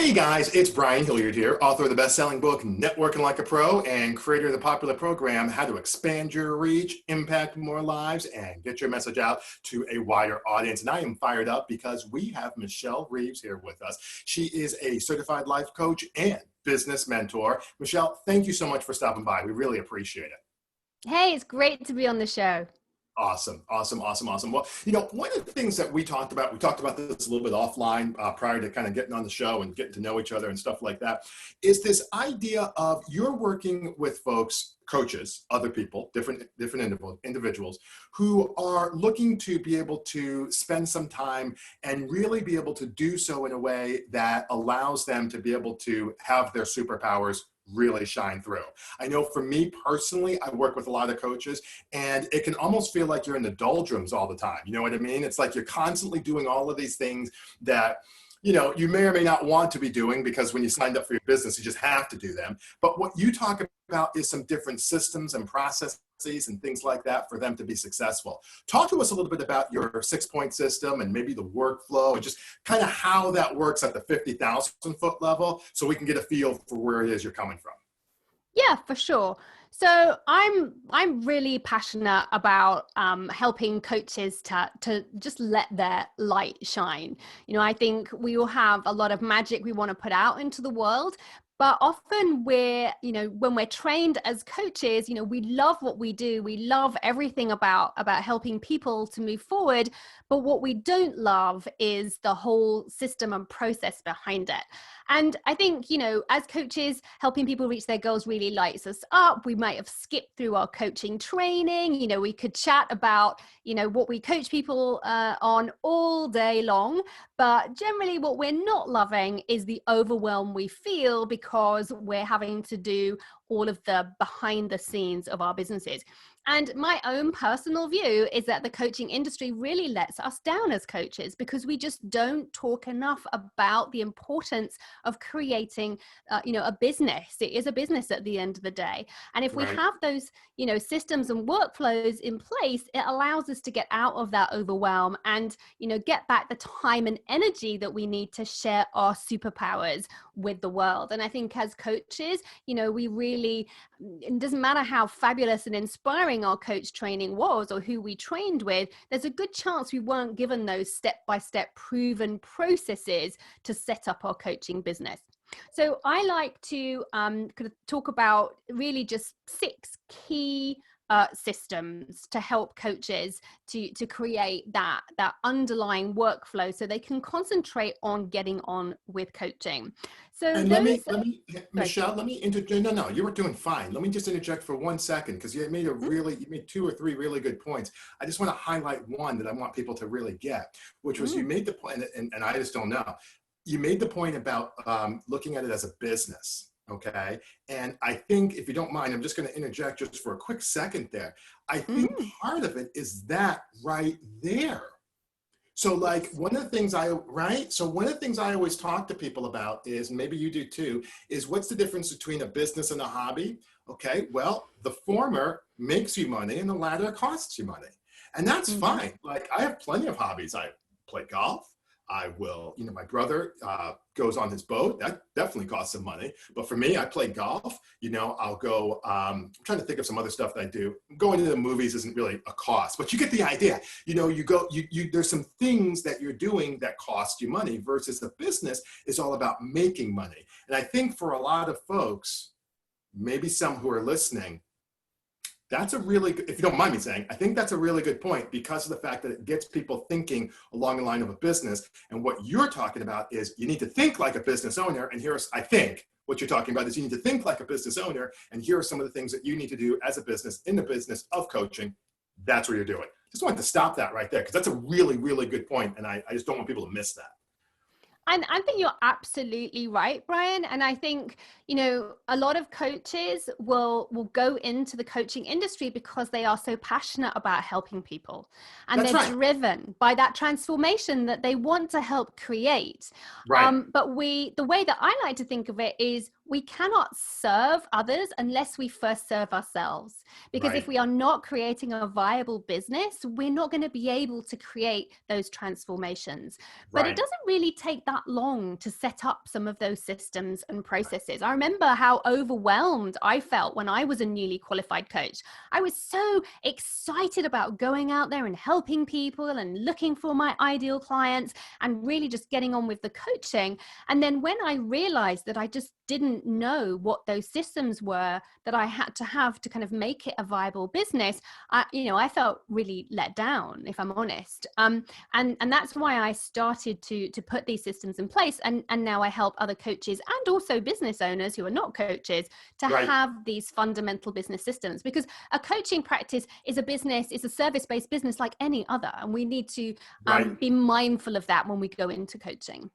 Hey guys, it's Brian Hilliard here, author of the best-selling book, Networking Like a Pro, and creator of the popular program, How to Expand Your Reach, Impact More Lives, and Get Your Message Out to a Wider Audience. And I am fired up because we have Michelle Reeves here with us. She is a certified life coach and business mentor. Michelle, thank you so much for stopping by. We really appreciate it. Hey, it's great to be on the show. Awesome. Well, one of the things that we talked about this a little bit offline prior to kind of getting on the show and getting to know each other and stuff like that, is this idea of you're working with folks, coaches, other people, different individuals who are looking to be able to spend some time and really be able to do so in a way that allows them to be able to have their superpowers really shine through. I know for me personally, I work with a lot of coaches and it can almost feel like you're in the doldrums all the time. You know what I mean? It's like you're constantly doing all of these things that you may or may not want to be doing because when you signed up for your business, you just have to do them. But what you talk about is some different systems and processes and things like that for them to be successful. Talk to us a little bit about your 6-point system and maybe the workflow and just kind of how that works at the 50,000 foot level so we can get a feel for where it is you're coming from. Yeah, for sure. So I'm really passionate about helping coaches to just let their light shine. I think we all have a lot of magic we want to put out into the world. But often when we're trained as coaches, we love what we do. We love everything about helping people to move forward. But what we don't love is the whole system and process behind it. And I think, as coaches, helping people reach their goals really lights us up. We might have skipped through our coaching training. We could chat about, what we coach people on all day long. But generally what we're not loving is the overwhelm we feel because we're having to do all of the behind the scenes of our businesses. And my own personal view is that the coaching industry really lets us down as coaches because we just don't talk enough about the importance of creating, a business. It is a business at the end of the day. And if we have those, systems and workflows in place, it allows us to get out of that overwhelm and, get back the time and energy that we need to share our superpowers with the world. And I think as coaches, we really, it doesn't matter how fabulous and inspiring our coach training was or who we trained with, there's a good chance we weren't given those step-by-step proven processes to set up our coaching business. So I like to kind of talk about really just 6 key systems to help coaches to create that underlying workflow so they can concentrate on getting on with coaching. So and Michelle, no, you were doing fine. Let me just interject for 1 second because you made 2 or 3 really good points. I just want to highlight one that I want people to really get, which was you made the point, and I just don't know. You made the point about looking at it as a business. Okay. And I think if you don't mind, I'm just going to interject just for a quick second there. I think part of it is that right there. So like one of the things I always talk to people about is, maybe you do too, is what's the difference between a business and a hobby? Okay. Well, the former makes you money and the latter costs you money. And that's fine. Like I have plenty of hobbies. I play golf. I will, my brother goes on his boat. That definitely costs some money. But for me, I play golf. I'll go, I'm trying to think of some other stuff that I do. Going to the movies isn't really a cost, but you get the idea. There's some things that you're doing that cost you money versus the business is all about making money. And I think for a lot of folks, maybe some who are listening, that's a really good, if you don't mind me saying, I think that's a really good point because of the fact that it gets people thinking along the line of a business. And what you're talking about is you need to think like a business owner. And I think what you're talking about is you need to think like a business owner. And here are some of the things that you need to do as a business in the business of coaching. That's what you're doing. Just wanted to stop that right there because that's a really, really good point. And I just don't want people to miss that. And I think you're absolutely right, Brian. And I think, a lot of coaches will go into the coaching industry because they are so passionate about helping people. And they're driven by that transformation that they want to help create. Right. But the way that I like to think of it is we cannot serve others unless we first serve ourselves. Because if Right. we are not creating a viable business, we're not going to be able to create those transformations. But it Right. doesn't really take that long to set up some of those systems and processes. I remember how overwhelmed I felt when I was a newly qualified coach. I was so excited about going out there and helping people and looking for my ideal clients and really just getting on with the coaching. And then when I realized that I just didn't know what those systems were that I had to have to kind of make it a viable business, I felt really let down, if I'm honest. And that's why I started to put these systems in place. And now I help other coaches and also business owners who are not coaches to Right. have these fundamental business systems, because a coaching practice is a business, it's a service-based business like any other. And we need to Right. be mindful of that when we go into coaching.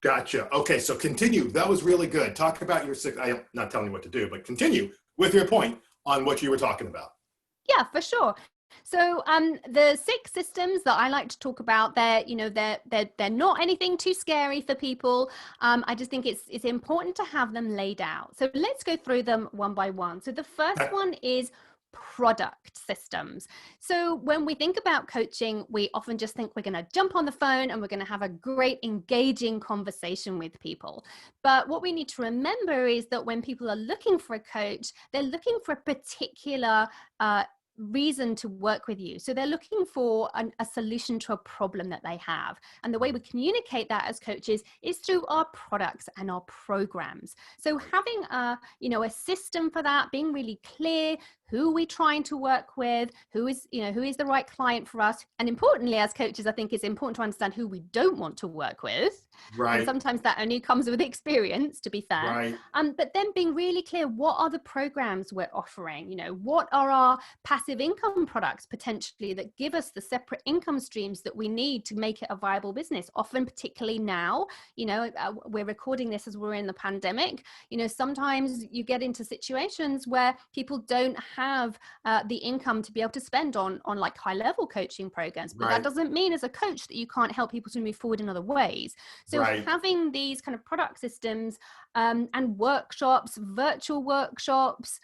Gotcha. Okay, so continue. That was really good. Talk about your six. I'm not telling you what to do, but continue with your point on what you were talking about. Yeah, for sure. So the 6 systems that I like to talk about, they're not anything too scary for people. I just think it's important to have them laid out. So let's go through them one by one. So the first Okay. one is product systems. So when we think about coaching, we often just think we're going to jump on the phone and we're going to have a great engaging conversation with people. But what we need to remember is that when people are looking for a coach, they're looking for a particular reason to work with you. So they're looking for a solution to a problem that they have. And the way we communicate that as coaches is through our products and our programs. So having a system for that, being really clear who we're trying to work with, who is the right client for us. And importantly, as coaches, I think it's important to understand who we don't want to work with. And Right. sometimes that only comes with experience, to be fair. Right. But then being really clear, what are the programs we're offering? What are our passive income products potentially that give us the separate income streams that we need to make it a viable business? Often, particularly now, we're recording this as we're in the pandemic. Sometimes you get into situations where people don't have the income to be able to spend on like high level coaching programs. But that Right. doesn't mean as a coach that you can't help people to move forward in other ways. So Right. having these kind of product systems and workshops, virtual workshops,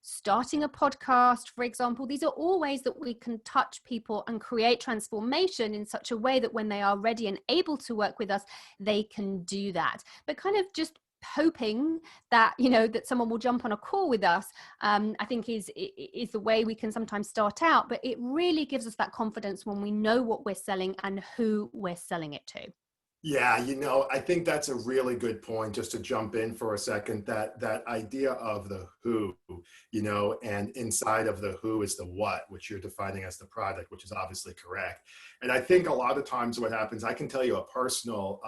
starting a podcast, for example, these are all ways that we can touch people and create transformation in such a way that when they are ready and able to work with us, they can do that. But kind of just hoping that that someone will jump on a call with us, I think is the way we can sometimes start out. But it really gives us that confidence when we know what we're selling and who we're selling it to. Yeah, I think that's a really good point, just to jump in for a second, that idea of the who, and inside of the who is the what, which you're defining as the product, which is obviously correct. And I think a lot of times what happens, I can tell you a personal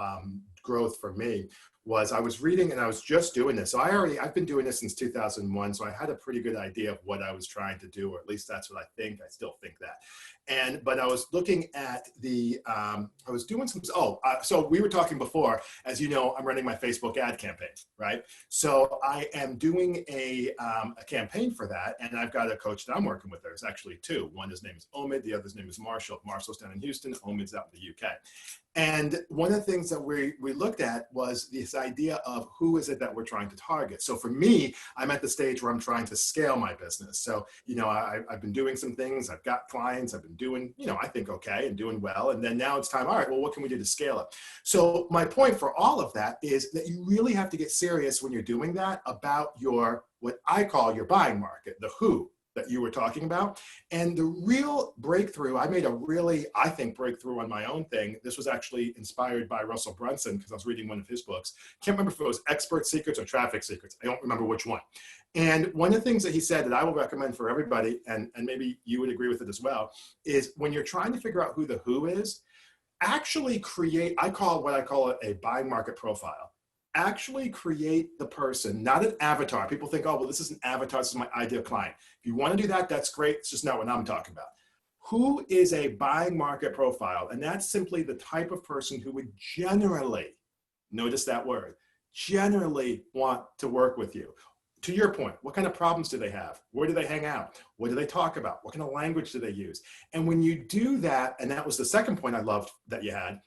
growth for me was I was reading and I was just doing this. So I've been doing this since 2001. So I had a pretty good idea of what I was trying to do, or at least that's what I think. I still think that. But I was looking at I was doing some, so we were talking before, as you know, I'm running my Facebook ad campaign, right? So I am doing a campaign for that. And I've got a coach that I'm working with. There's actually 2. One, his name is Omid. The other's name is Marshall. Marshall's down in Houston. Omid's out in the UK. And one of the things that we looked at was this idea of who is it that we're trying to target. So for me, I'm at the stage where I'm trying to scale my business. So, I've been doing some things. I've got clients. I've been doing, I think okay and doing well. And then now it's time. All right, well, what can we do to scale it? So my point for all of that is that you really have to get serious when you're doing that about what I call your buying market, the who that you were talking about. And the real breakthrough, I made a really, I think, breakthrough on my own thing. This was actually inspired by Russell Brunson because I was reading one of his books. Can't remember if it was Expert Secrets or Traffic Secrets. I don't remember which one. And one of the things that he said that I will recommend for everybody, and maybe you would agree with it as well, is when you're trying to figure out who the who is, actually create, I call it a buying market profile. Actually create the person, not an avatar. People think, oh, well, this is an avatar. This is my ideal client. If you want to do that, that's great. It's just not what I'm talking about. Who is a buying market profile? And that's simply the type of person who would generally, notice that word, generally want to work with you. To your point, what kind of problems do they have? Where do they hang out? What do they talk about? What kind of language do they use? And when you do that, and that was the second point I loved that you had,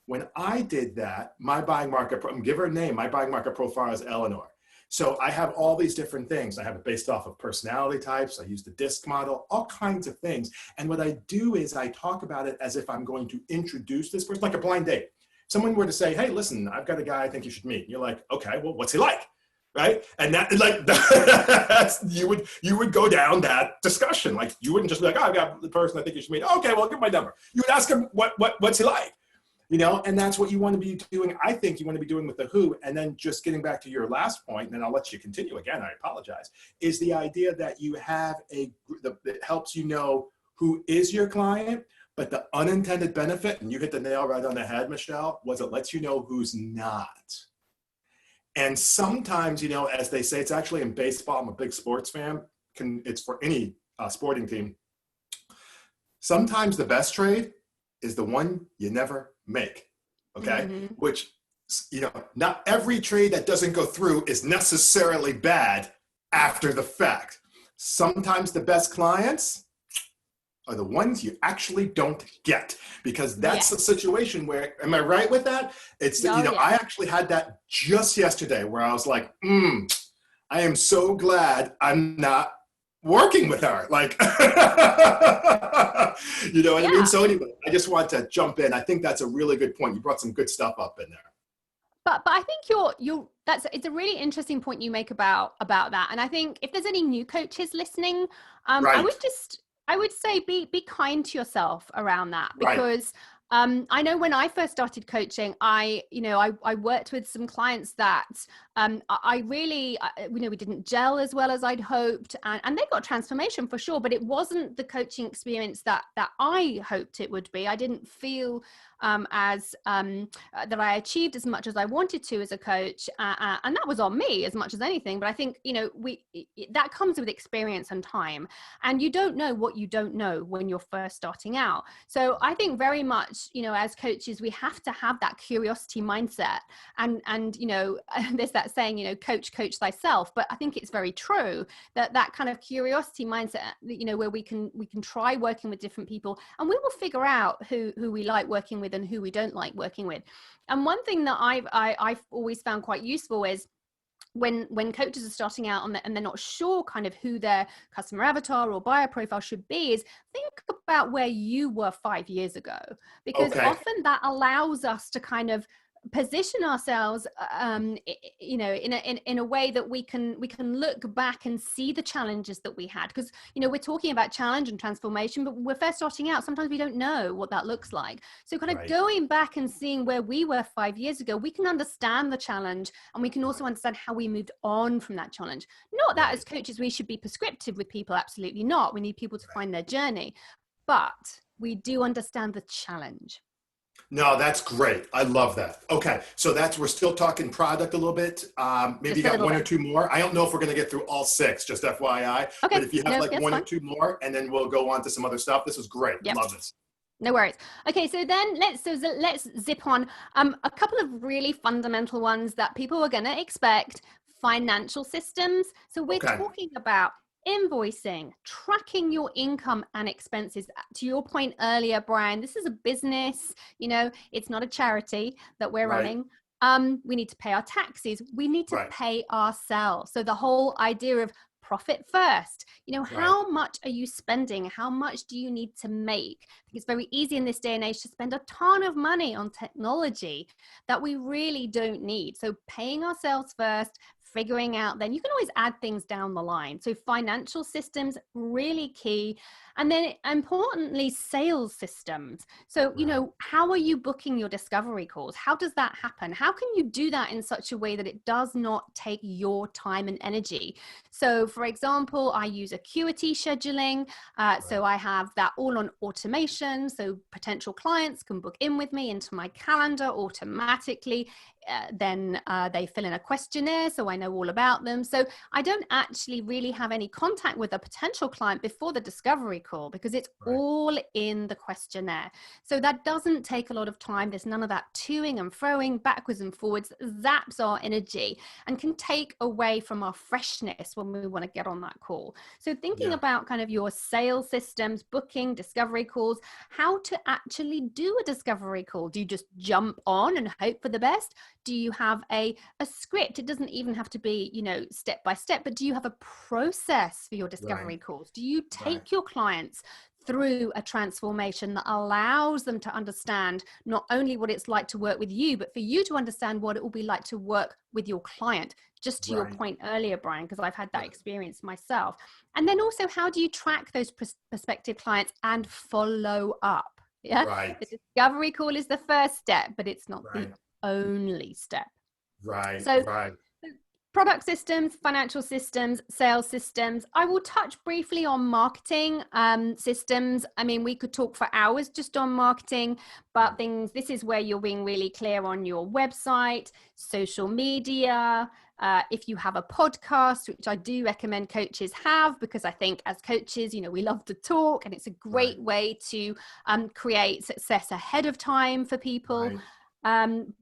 when I did that, my buying market, give her a name, my buying market profile is Eleanor. So I have all these different things. I have it based off of personality types. I use the DISC model, all kinds of things. And what I do is I talk about it as if I'm going to introduce this person, like a blind date. Someone were to say, hey, listen, I've got a guy I think you should meet. And you're like, okay, well, what's he like? Right? And that, like, you would go down that discussion. Like, you wouldn't just be like, oh, I've got the person I think you should meet. Okay, well, give my number. You would ask him, what's he like? You know, and that's what you want to be doing. I think you want to be doing with the who. And then just getting back to your last point, and then I'll let you continue again, I apologize, is the idea that you have that helps you know who is your client, but the unintended benefit, and you hit the nail right on the head, Michelle, was it lets you know who's not. And sometimes, you know, as they say, it's actually in baseball, I'm a big sports fan, it's for any sporting team. Sometimes the best trade is the one you never make, okay? Mm-hmm. Which, you know, not every trade that doesn't go through is necessarily bad after the fact. Sometimes the best clients are the ones you actually don't get, because that's the situation where, am I right with that? It's, I actually had that just yesterday where I was like, I am so glad I'm not working with her. Like, you know what I mean? So anyway, I just want to jump in. I think that's a really good point. You brought some good stuff up in there. But I think it's a really interesting point you make about that. And I think if there's any new coaches listening, I would say be kind to yourself around that, because I know when I first started coaching, I worked with some clients that we didn't gel as well as I'd hoped, and they got transformation for sure, but it wasn't the coaching experience that I hoped it would be. I didn't feel that I achieved as much as I wanted to as a coach, and that was on me as much as anything. But I think that comes with experience and time, and you don't know what you don't know when you're first starting out. So I think very much, as coaches, we have to have that curiosity mindset, and there's that saying, coach thyself. But I think it's very true that kind of curiosity mindset, where we can try working with different people, and we will figure out who we like working with and who we don't like working with. And one thing that I've always found quite useful is when coaches are starting out and they're not sure kind of who their customer avatar or buyer profile should be, is think about where you were 5 years ago, because often that allows us to kind of position ourselves in a way that we can look back and see the challenges that we had, because we're talking about challenge and transformation, but we're first starting out. Sometimes we don't know what that looks like. So kind of going back and seeing where we were 5 years ago, we can understand the challenge, and we can also understand how we moved on from that challenge. Not that as coaches we should be prescriptive with people, absolutely not. We need people to find their journey, but we do understand the challenge. No, that's great. I love that. Okay, so we're still talking product a little bit. Maybe you got one or two more. I don't know if we're going to get through all 6, just FYI. Okay. But if you have one or two more, and then we'll go on to some other stuff. This is great. Yep. Love this. No worries. Okay, so then let's zip on a couple of really fundamental ones that people are going to expect. Financial systems. So we're talking about invoicing, tracking your income and expenses. To your point earlier, Brian, this is a business, it's not a charity that we're running. We need to pay our taxes. We need to pay ourselves. So the whole idea of profit first, how much are you spending? How much do you need to make? I think it's very easy in this day and age to spend a ton of money on technology that we really don't need. So paying ourselves first, figuring out, then you can always add things down the line. So financial systems, really key. And then importantly, sales systems. So, how are you booking your discovery calls? How does that happen? How can you do that in such a way that it does not take your time and energy? So for example, I use Acuity scheduling. So I have that all on automation. So potential clients can book in with me into my calendar automatically. Then they fill in a questionnaire, so I know all about them. So I don't actually really have any contact with a potential client before the discovery call, because it's all in the questionnaire. So that doesn't take a lot of time. There's none of that toing and froing backwards and forwards, zaps our energy and can take away from our freshness when we want to get on that call. So thinking about kind of your sales systems, booking, discovery calls, how to actually do a discovery call. Do you just jump on and hope for the best? Do you have a script? It doesn't even have to be, you know, step by step, but do you have a process for your discovery Right. calls? Do you Right. take your clients through a transformation that allows them to understand not only what it's like to work with you, but for you to understand what it will be like to work with your client? Just to your Right. point earlier, Brian, because I've had that experience myself. And then also, how do you track those prospective clients and follow up? Yeah. Right. The discovery call is the first step, but it's not the Right. only step. Right. So Right. product systems, financial systems, sales systems. I will touch briefly on marketing systems. I mean, we could talk for hours just on marketing, but this is where you're being really clear on your website, social media. If you have a podcast, which I do recommend coaches have, because I think as coaches, you know, we love to talk, and it's a great way to create success ahead of time for people. Right.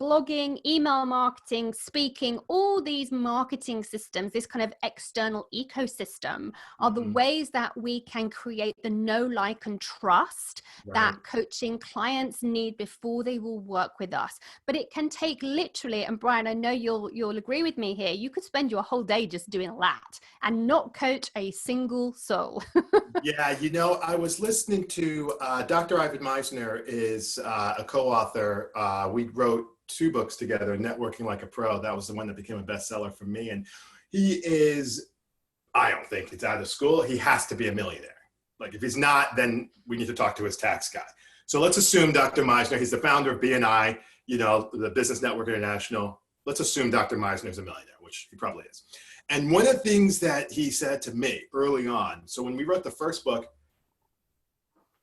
Blogging, email marketing, speaking, all these marketing systems, this kind of external ecosystem, are the ways that we can create the know, like, and trust that coaching clients need before they will work with us. But it can take literally, and Brian, I know you'll agree with me here, you could spend your whole day just doing that and not coach a single soul. Yeah, you know, I was listening to Dr. Ivan Meisner is a co-author. We wrote 2 books together, Networking Like a Pro. That was the one that became a bestseller for me. And he is, I don't think he's out of school. He has to be a millionaire. Like, if he's not, then we need to talk to his tax guy. So let's assume Dr. Meisner, he's the founder of BNI, you know, the Business Network International. Let's assume Dr. Meisner is a millionaire, which he probably is. And one of the things that he said to me early on, so when we wrote the first book,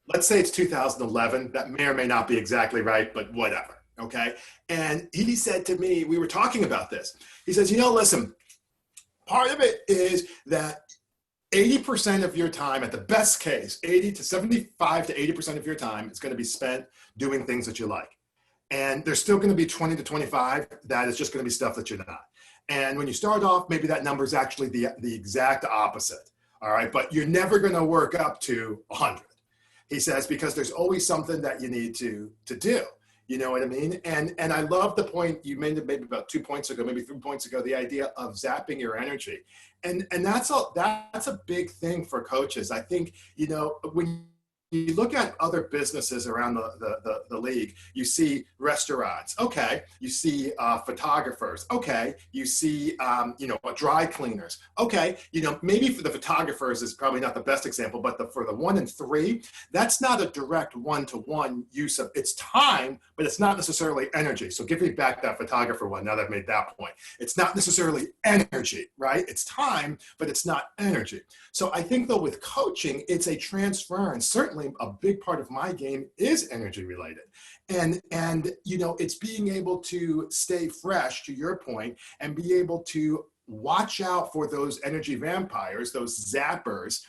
let's say it's 2011, that may or may not be exactly right, but whatever, okay? And he said to me, we were talking about this. He says, you know, listen, part of it is that 80% of your time, at the best case, 80 to 75 to 80% of your time is going to be spent doing things that you like. And there's still going to be 20 to 25 that is just going to be stuff that you're not. And when you start off, maybe that number is actually the exact opposite. All right. But you're never going to work up to 100. He says, because there's always something that you need to do. You know what I mean? And I love the point you made maybe about 2 points ago, maybe 3 points ago, the idea of zapping your energy. And that's a big thing for coaches. I think, you know, when you look at other businesses around the league, you see restaurants, okay. You see photographers, okay. You see, you know, dry cleaners, okay. You know, maybe for the photographers is probably not the best example, but for the 1 and 3, that's not a direct one-to-one use of, it's time, but it's not necessarily energy. So give me back that photographer one now that I've made that point. It's not necessarily energy, right? It's time, but it's not energy. So I think though with coaching, it's a transference. Certainly a big part of my game is energy related. And you know, it's being able to stay fresh, to your point, and be able to watch out for those energy vampires, those zappers,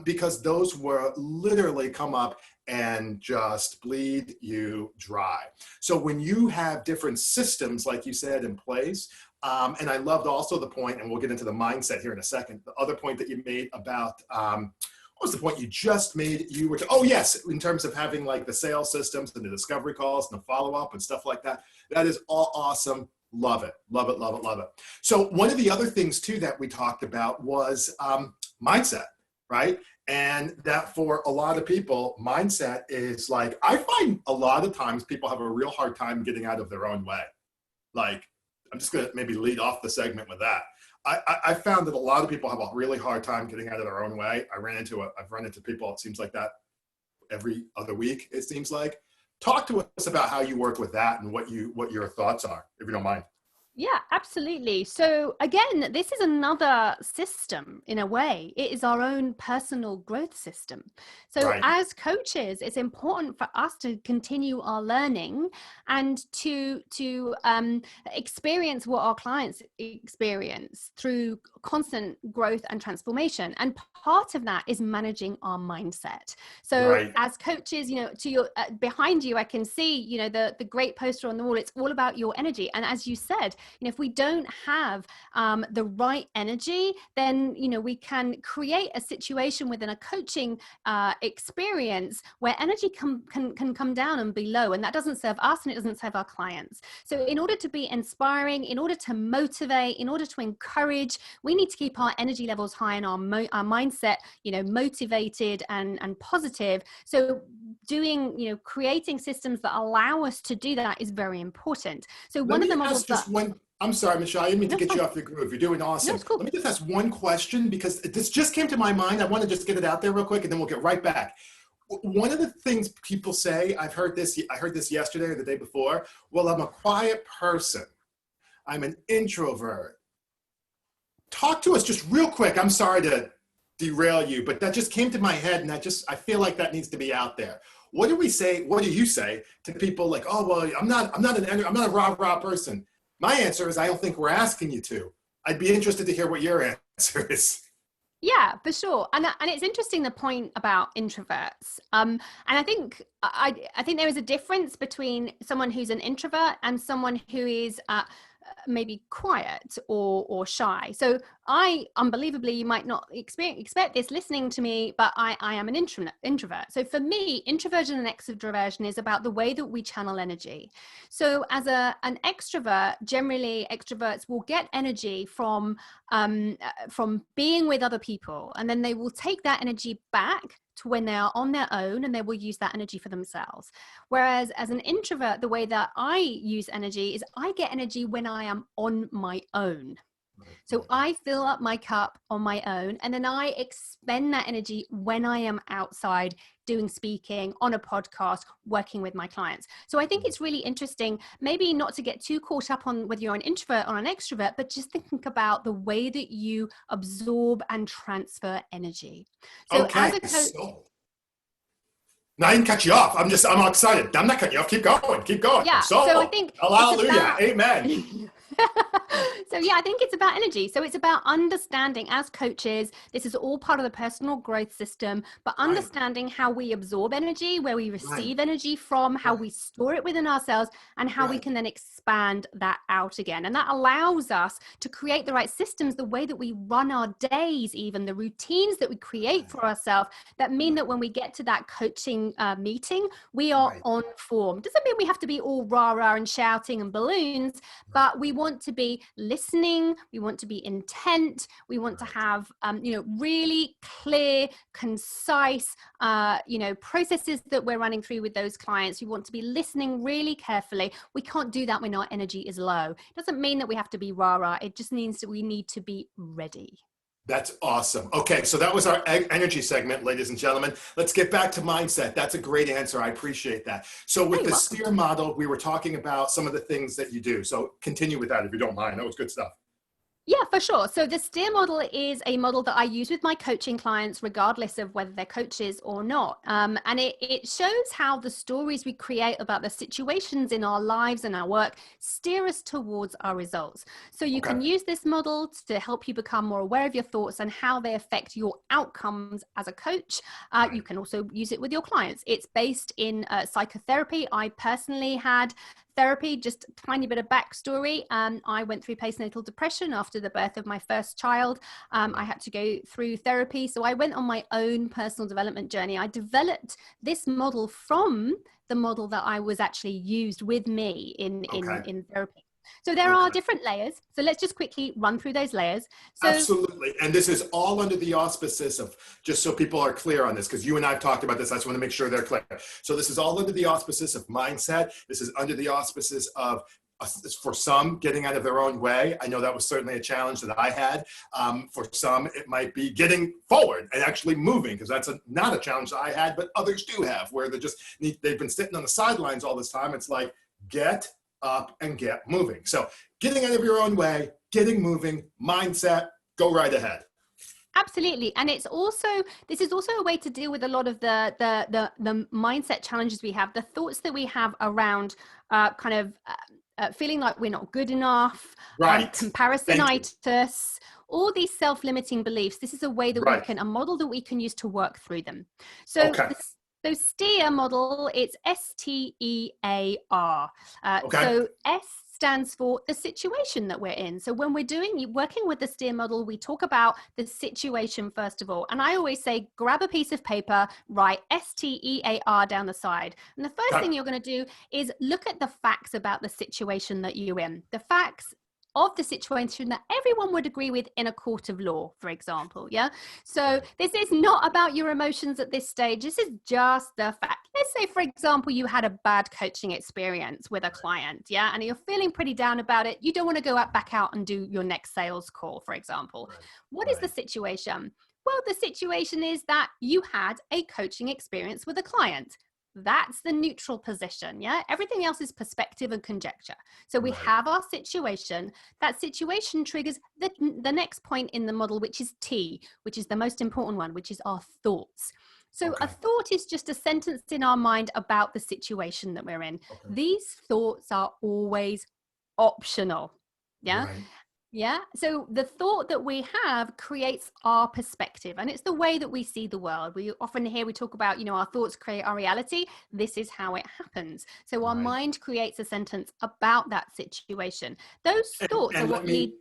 because those will literally come up and just bleed you dry. So when you have different systems, like you said, in place, and I loved also the point, and we'll get into the mindset here in a second, the other point that you made about, what was the point you just made? You were, oh yes, in terms of having like the sales systems and the discovery calls and the follow-up and stuff like that. That is all awesome. Love it, love it, love it, love it. So one of the other things too that we talked about was mindset, right? And that for a lot of people, mindset is like, I find a lot of times people have a real hard time getting out of their own way. Like, I'm just gonna maybe lead off the segment with that. I found that a lot of people have a really hard time getting out of their own way. I've run into people, it seems like that every other week, it seems like. Talk to us about how you work with that and what your thoughts are, if you don't mind. Yeah, absolutely. So again, this is another system in a way. It is our own personal growth system. So Right. as coaches, it's important for us to continue our learning and to experience what our clients experience through constant growth and transformation. And part of that is managing our mindset. So Right. as coaches, you know, to your behind you, I can see, you know, the great poster on the wall. It's all about your energy. And as you said, if we don't have the right energy, then we can create a situation within a coaching experience where energy can come down and be low, and that doesn't serve us and it doesn't serve our clients. So in order to be inspiring, in order to motivate, in order to encourage, we need to keep our energy levels high and our mindset motivated and positive. So creating systems that allow us to do that is very important. So one of the models I'm sorry, Michelle, I didn't mean to get fine. you off the groove. You're doing awesome. No, it's cool. Let me just ask one question, because this just came to my mind. I want to just get it out there real quick, and then we'll get right back. One of the things people say, I heard this yesterday or the day before, well, I'm a quiet person. I'm an introvert. Talk to us just real quick. I'm sorry to derail you, but that just came to my head, and I feel like that needs to be out there. What do you say to people like, oh, well, I'm not a rah-rah person? My answer is, I don't think we're asking you to. I'd be interested to hear what your answer is. Yeah, for sure. And it's interesting, the point about introverts. And I think there is a difference between someone who's an introvert and someone who is maybe quiet or shy. So unbelievably, you might not expect this listening to me, but I am an introvert. So for me, introversion and extroversion is about the way that we channel energy. So as an extrovert, generally extroverts will get energy from being with other people, and then they will take that energy back to when they are on their own, and they will use that energy for themselves. Whereas as an introvert, the way that I use energy is I get energy when I am on my own. So I fill up my cup on my own, and then I expend that energy when I am outside doing speaking, on a podcast, working with my clients. So I think it's really interesting, maybe not to get too caught up on whether you're an introvert or an extrovert, but just think about the way that you absorb and transfer energy. So okay. As a coach, no, I didn't cut you off. I'm excited. I'm not cutting you off. Keep going. Yeah. So I think hallelujah. Amen. So yeah, I think it's about energy. So it's about understanding, as coaches, this is all part of the personal growth system, but understanding how we absorb energy, where we receive energy from, how we store it within ourselves, and how we can then expand that out again. And that allows us to create the right systems, the way that we run our days, even the routines that we create for ourselves, that mean that when we get to that coaching meeting, we are on form. Doesn't mean we have to be all rah-rah and shouting and balloons, but we want to be listening, we want to be intent, we want to have really clear, concise processes that we're running through with those clients. We want to be listening really carefully. We can't do that when our energy is low. It doesn't mean that we have to be rah-rah, it just means that we need to be ready. That's awesome. Okay, so that was our energy segment, ladies and gentlemen. Let's get back to mindset. That's a great answer. I appreciate that. So with the STEER model, we were talking about some of the things that you do. So continue with that if you don't mind. That was good stuff. Yeah, for sure. So the STEER model is a model that I use with my coaching clients, regardless of whether they're coaches or not. And it shows how the stories we create about the situations in our lives and our work steer us towards our results. So you can use this model to help you become more aware of your thoughts and how they affect your outcomes as a coach. You can also use it with your clients. It's based in psychotherapy. I personally had therapy. Just a tiny bit of backstory. I went through postnatal depression after the birth of my first child. I had to go through therapy. So I went on my own personal development journey. I developed this model from the model that I was actually used with me in therapy. So there are different layers. So let's just quickly run through those layers. So, absolutely. And this is all under the auspices of, just so people are clear on this, because you and I have talked about this, I just want to make sure they're clear. So this is all under the auspices of mindset. This is under the auspices of, for some, getting out of their own way. I know that was certainly a challenge that I had. For some, it might be getting forward and actually moving, because that's not a challenge that I had, but others do have, where they've been sitting on the sidelines all this time. It's like, get up and get moving. So getting out of your own way, getting moving, mindset, go right ahead. Absolutely. And this is also a way to deal with a lot of the mindset challenges we have, the thoughts that we have around feeling like we're not good enough, comparisonitis, all these self-limiting beliefs. This is a way that a model that we can use to work through them. So So STEER model, it's STEAR. So S stands for the situation that we're in. So when we're working with the STEER model, we talk about the situation first of all. And I always say, grab a piece of paper, write STEAR down the side. And the first thing you're going to do is look at the facts about the situation that you're in. The facts of the situation that everyone would agree with in a court of law, for example. Yeah. So this is not about your emotions at this stage. This is just the fact. Let's say, for example, you had a bad coaching experience with a client. Yeah. And you're feeling pretty down about it. You don't want to go back out and do your next sales call, for example. What is the situation? Well, the situation is that you had a coaching experience with a client. That's the neutral position. Yeah. Everything else is perspective and conjecture. So we have our situation. That situation triggers the next point in the model, which is T, which is the most important one, which is our thoughts. So a thought is just a sentence in our mind about the situation that we're in. These thoughts are always optional. Yeah. Yeah. So the thought that we have creates our perspective, and it's the way that we see the world. We often hear we talk about, our thoughts create our reality. This is how it happens. So our mind creates a sentence about that situation. Those thoughts are what lead.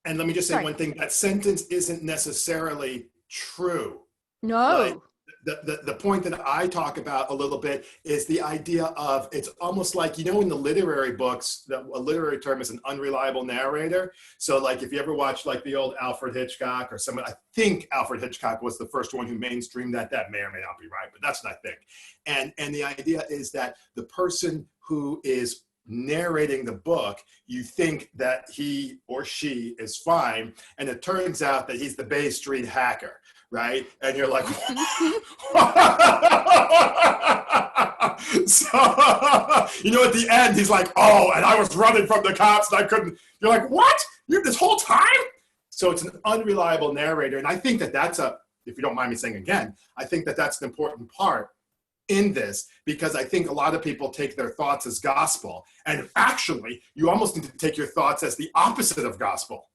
And let me just say one thing, that sentence isn't necessarily true. No. The point that I talk about a little bit is the idea of, it's almost like, in the literary books, a literary term is an unreliable narrator. So like if you ever watch like the old Alfred Hitchcock or someone, I think Alfred Hitchcock was the first one who mainstreamed that. That may or may not be right, but that's what I think. And the idea is that the person who is narrating the book, you think that he or she is fine, and it turns out that he's the Bay Street hacker, right? And you're like, so, at the end, he's like, oh, and I was running from the cops and I couldn't. You're like, what? You're this whole time? So it's an unreliable narrator. And I think that that's if you don't mind me saying again, I think that that's an important part in this, because I think a lot of people take their thoughts as gospel, and actually you almost need to take your thoughts as the opposite of gospel.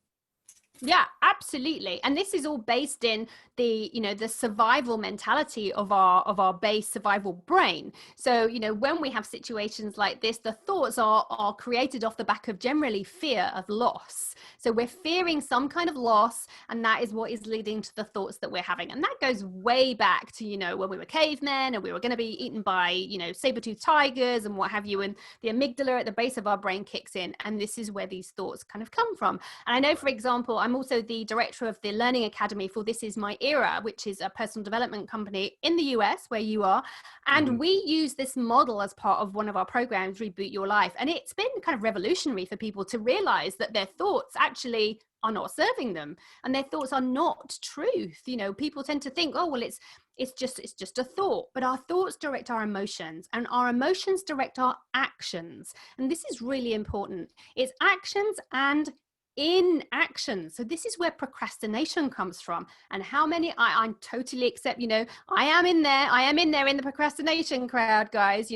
Yeah, absolutely. And this is all based in the survival mentality of our base survival brain. So, when we have situations like this, the thoughts are created off the back of generally fear of loss. So we're fearing some kind of loss, and that is what is leading to the thoughts that we're having. And that goes way back to, when we were cavemen and we were going to be eaten by, saber-toothed tigers and what have you. And the amygdala at the base of our brain kicks in. And this is where these thoughts kind of come from. And I know, for example, I'm also the director of the Learning Academy for This Is My Era, which is a personal development company in the US where you are. And we use this model as part of one of our programs, Reboot Your Life. And it's been kind of revolutionary for people to realize that their thoughts actually are not serving them, and their thoughts are not truth. People tend to think, oh, well, it's just a thought, but our thoughts direct our emotions, and our emotions direct our actions. And this is really important. It's actions and inaction. So this is where procrastination comes from. And how many, I totally accept, I am in there in the procrastination crowd, guys.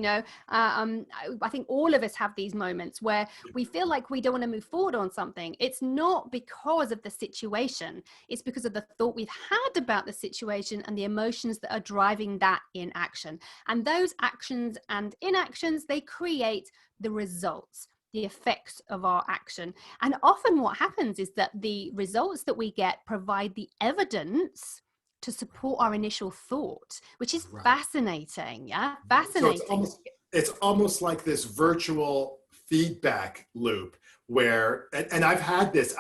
I think all of us have these moments where we feel like we don't want to move forward on something. It's not because of the situation. It's because of the thought we've had about the situation and the emotions that are driving that inaction. And those actions and inactions, they create the results, the effects of our action. And often what happens is that the results that we get provide the evidence to support our initial thought, which is fascinating. Yeah, fascinating. So it's almost like this virtual feedback loop where, and I've had this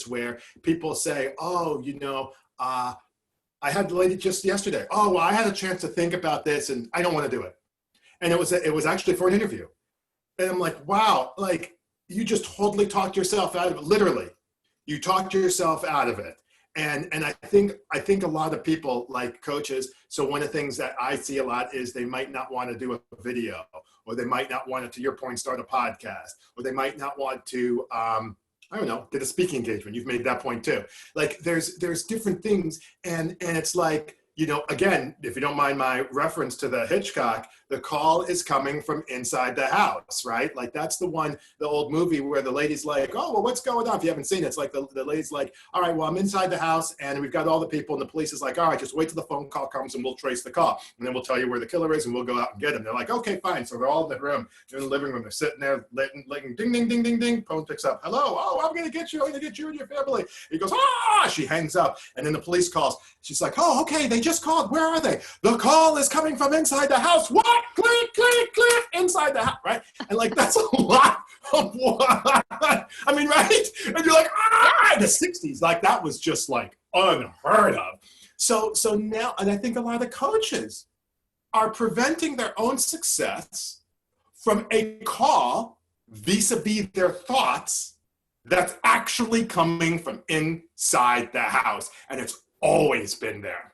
where people say, oh, I had the lady just yesterday, oh, well, I had a chance to think about this and I don't want to do it. And it was actually for an interview. And I'm like, wow, like you just totally talked yourself out of it. Literally, you talked yourself out of it. And I think a lot of people, like coaches, so one of the things that I see a lot is they might not want to do a video, or they might not want to your point, start a podcast, or they might not want to, I don't know, get a speaking engagement. You've made that point too. Like there's different things. And it's like, again, if you don't mind my reference to the Hitchcock, the call is coming from inside the house, right? Like that's the old movie where the lady's like, oh, well, what's going on? If you haven't seen it, it's like the lady's like, all right, well, I'm inside the house and we've got all the people and the police is like, all right, just wait till the phone call comes and we'll trace the call. And then we'll tell you where the killer is and we'll go out and get him. They're like, okay, fine. So they're all in the room. They're in the living room. They're sitting there, ding, ding, ding, ding, ding. Phone picks up. Hello. Oh, I'm going to get you. I'm going to get you and your family. He goes, ah, she hangs up. And then the police calls. She's like, oh, okay, they just called. Where are they? The call is coming from inside the house. What? Click, click, click, inside the house, right? And like, that's a lot of what? I mean, right? And you're like, ah, the 60s, like that was just like unheard of. So now, and I think a lot of the coaches are preventing their own success from a call vis-a-vis their thoughts that's actually coming from inside the house. And it's always been there.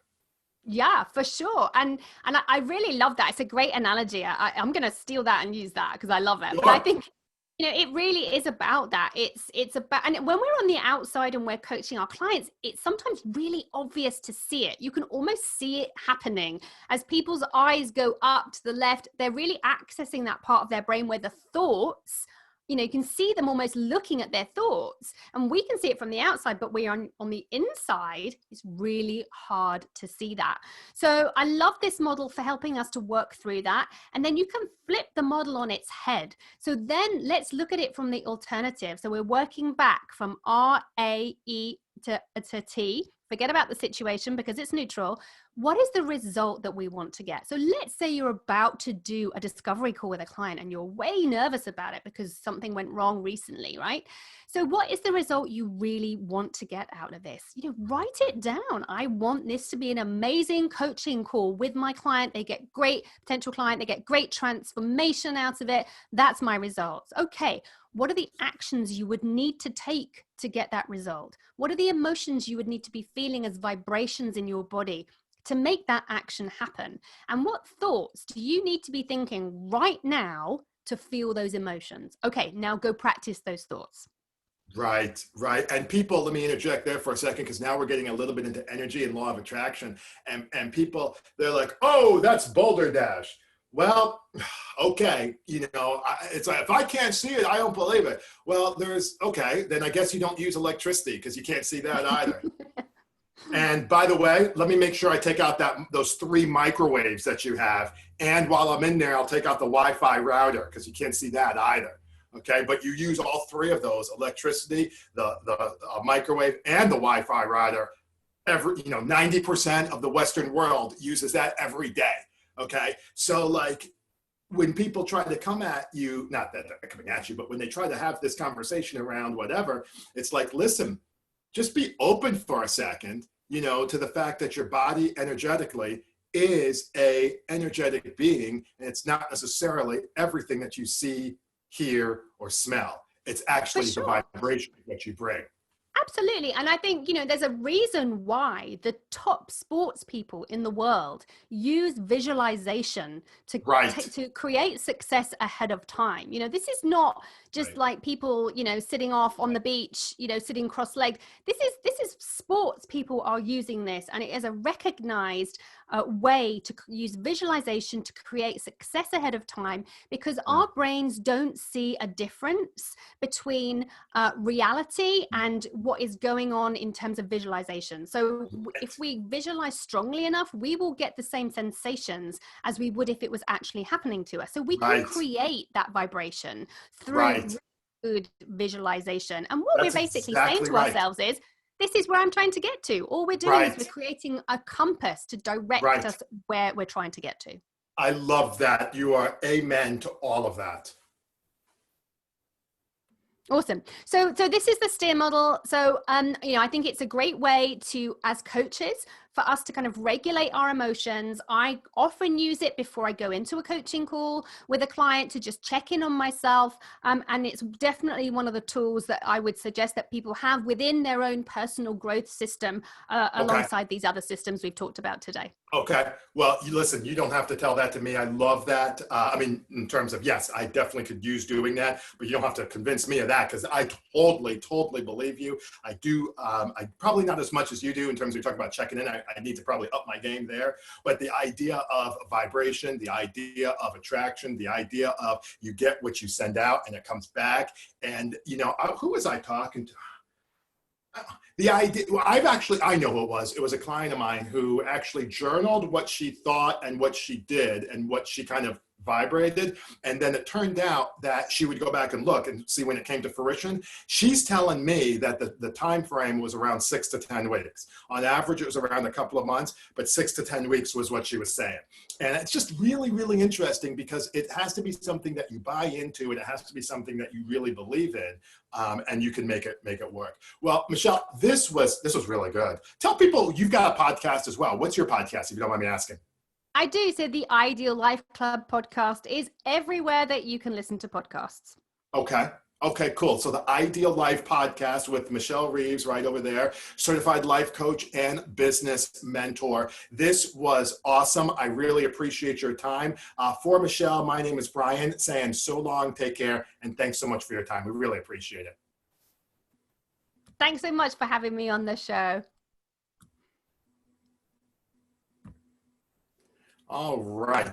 Yeah, for sure. And I really love that. It's a great analogy. I'm going to steal that and use that because I love it. Sure. But I think, it really is about that. It's about, and when we're on the outside and we're coaching our clients, it's sometimes really obvious to see it. You can almost see it happening as people's eyes go up to the left. They're really accessing that part of their brain where the thoughts, you can see them almost looking at their thoughts, and we can see it from the outside, but we're on the inside. It's really hard to see that. So I love this model for helping us to work through that. And then you can flip the model on its head. So then let's look at it from the alternative. So we're working back from R, A, E to T. Forget about the situation because it's neutral. What is the result that we want to get? So let's say you're about to do a discovery call with a client and you're way nervous about it because something went wrong recently, right? So what is the result you really want to get out of this? Write it down. I want this to be an amazing coaching call with my client. They get great potential client. They get great transformation out of it. That's my results. Okay. What are the actions you would need to take to get that result? What are the emotions you would need to be feeling as vibrations in your body to make that action happen? And what thoughts do you need to be thinking right now to feel those emotions? Okay, now go practice those thoughts. Right. And people, let me interject there for a second, because now we're getting a little bit into energy and law of attraction. And people, they're like, oh, that's Boulder Dash. Well, okay, it's like, if I can't see it, I don't believe it. Well, then I guess you don't use electricity because you can't see that either. And by the way, let me make sure I take out those 3 microwaves that you have. And while I'm in there, I'll take out the Wi-Fi router because you can't see that either. Okay, but you use all 3 of those: electricity, the microwave, and the Wi-Fi router. 90% of the Western world uses that every day. Okay, so like when people try to come at you, not that they're coming at you, but when they try to have this conversation around whatever, it's like, listen, just be open for a second, to the fact that your body energetically is a energetic being, and it's not necessarily everything that you see, hear, or smell. It's actually the vibration that you bring. Absolutely. And I think, there's a reason why the top sports people in the world use visualization to create success ahead of time. This is not just like people, sitting off on the beach, sitting cross-legged. This is sports people are using this, and it is a recognized way to use visualization to create success ahead of time, because our brains don't see a difference between reality and what is going on in terms of visualization. So if we visualize strongly enough, we will get the same sensations as we would if it was actually happening to us. So we can create that vibration through good visualization. And what we're basically saying to ourselves is, this is where I'm trying to get to. All we're doing is we're creating a compass to direct us where we're trying to get to. I love that. You are amen to all of that. Awesome. So this is the STEER model. So, I think it's a great way to, as coaches, for us to kind of regulate our emotions. I often use it before I go into a coaching call with a client to just check in on myself. And it's definitely one of the tools that I would suggest that people have within their own personal growth system, alongside these other systems we've talked about today. Okay. Well, listen, you don't have to tell that to me. I love that. In terms of, yes, I definitely could use doing that, but you don't have to convince me of that, because I totally believe you. I do. I probably not as much as you do in terms of talking about checking in. I I need to probably up my game there. But the idea of vibration, the idea of attraction, the idea of you get what you send out and it comes back. And, who was I talking to? The idea, well, I know who it was. It was a client of mine who actually journaled what she thought and what she did and what she kind of vibrated. And then it turned out that she would go back and look and see when it came to fruition. She's telling me that the time frame was around 6 to 10 weeks. On average, it was around a couple of months, but 6 to 10 weeks was what she was saying. And it's just really, really interesting because it has to be something that you buy into, and it has to be something that you really believe in, and you can make it work. Well, Michelle, this was really good. Tell people you've got a podcast as well. What's your podcast, if you don't mind me asking? I do. So the Ideal Life Club podcast is everywhere that you can listen to podcasts. Okay, cool. So the Ideal Life podcast with Michelle Reeves right over there, certified life coach and business mentor. This was awesome. I really appreciate your time. For Michelle, my name is Brian, saying so long, take care, and thanks so much for your time. We really appreciate it. Thanks so much for having me on the show. All right.